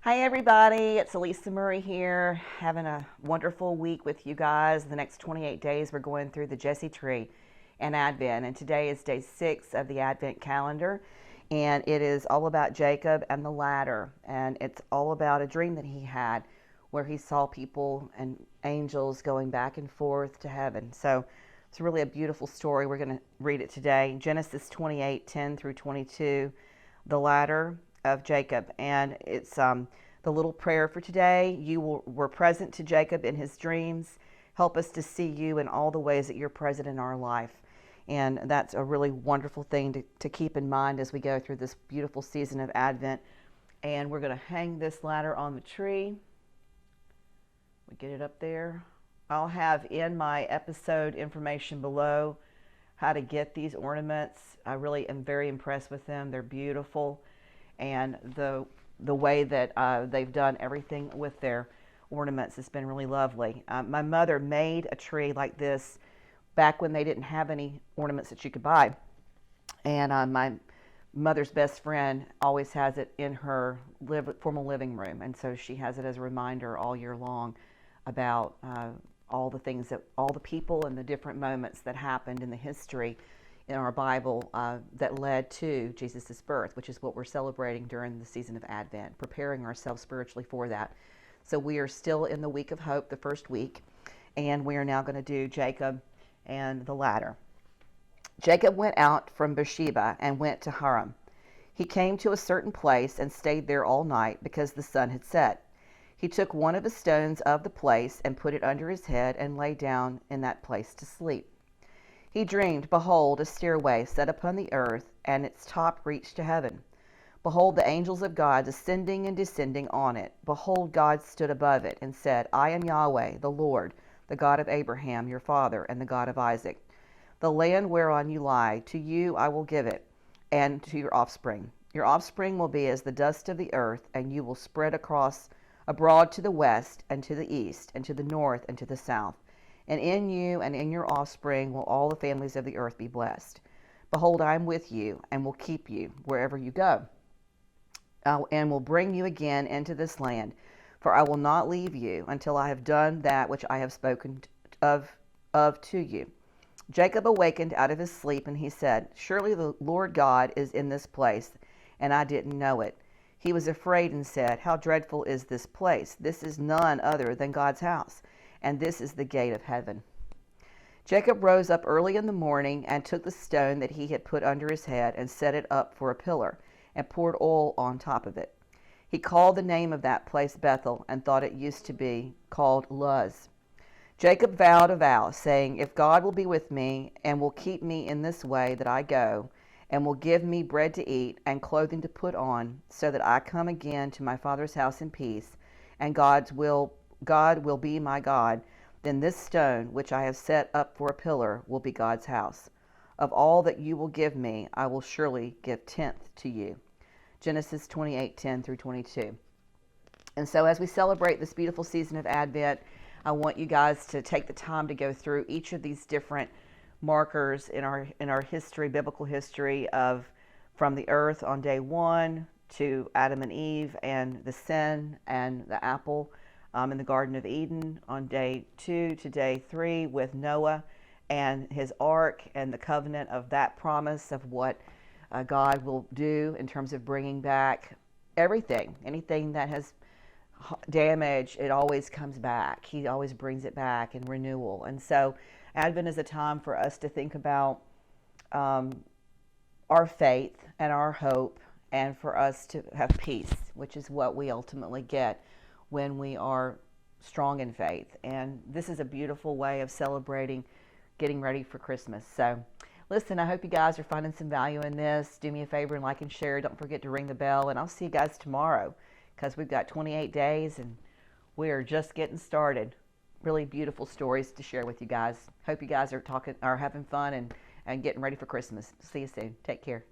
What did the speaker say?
Hi everybody, it's Elisa Murray here, having a wonderful week with you guys. The next 28 days we're going through the Jesse tree and Advent, and today is day 6 of the Advent calendar, and it is all about Jacob and the ladder, and it's all about a dream that he had where he saw people and angels going back and forth to heaven. So it's really a beautiful story. We're going to read it today. Genesis 28:10 through 22, the ladder of Jacob, and it's the little prayer for today. You were present to Jacob in his dreams. Help us to see you in all the ways that you're present in our life. And that's a really wonderful thing to keep in mind as we go through this beautiful season of Advent. And we're going to hang this ladder on the tree. We get it up there. I'll have in my episode information below how to get these ornaments. I really am very impressed with them. They're beautiful. And the way that they've done everything with their ornaments has been really lovely. My mother made a tree like this back when they didn't have any ornaments that you could buy. And my mother's best friend always has it in her formal living room. And so she has it as a reminder all year long about all the things all the people and the different moments that happened in the history in our Bible that led to Jesus' birth, which is what we're celebrating during the season of Advent, preparing ourselves spiritually for that. So we are still in the week of hope, the first week, and we are now going to do Jacob and the ladder. Jacob went out from Beersheba and went to Haran. He came to a certain place and stayed there all night because the sun had set. He took one of the stones of the place and put it under his head and lay down in that place to sleep. He dreamed, behold, a stairway set upon the earth, and its top reached to heaven. Behold, the angels of God ascending and descending on it. Behold, God stood above it and said, I am Yahweh, the Lord, the God of Abraham, your father, and the God of Isaac. The land whereon you lie, to you I will give it, and to your offspring. Your offspring will be as the dust of the earth, and you will spread abroad to the west, and to the east, and to the north, and to the south. And in you and in your offspring will all the families of the earth be blessed. Behold, I am with you, and will keep you wherever you go, and will bring you again into this land. For I will not leave you until I have done that which I have spoken of to you. Jacob awakened out of his sleep, and he said, Surely the Lord God is in this place, and I didn't know it. He was afraid and said, How dreadful is this place! This is none other than God's house, and this is the gate of heaven. Jacob rose up early in the morning and took the stone that he had put under his head and set it up for a pillar and poured oil on top of it. He called the name of that place Bethel and thought it used to be called Luz. Jacob vowed a vow, saying, If God will be with me and will keep me in this way that I go, and will give me bread to eat and clothing to put on, so that I come again to my father's house in peace, and God will be my God, then this stone which I have set up for a pillar will be God's house. Of all that you will give me, I will surely give tenth to you. Genesis 28:10 through 22. And so as we celebrate this beautiful season of Advent, I want you guys to take the time to go through each of these different markers in our history, biblical history, of from the earth on day 1 to Adam and Eve and the sin and the apple in the Garden of Eden, on day 2 to day 3 with Noah and his ark and the covenant of that promise of what God will do in terms of bringing back anything that has damage. It always comes back. He always brings it back in renewal. And so Advent is a time for us to think about our faith and our hope, and for us to have peace, which is what we ultimately get when we are strong in faith. And this is a beautiful way of celebrating, getting ready for Christmas. So listen, I hope you guys are finding some value in this. Do me a favor and like and share. Don't forget to ring the bell, and I'll see you guys tomorrow, because we've got 28 days and we are just getting started. Really beautiful stories to share with you guys. Hope you guys are having fun and getting ready for Christmas. See you soon. Take care.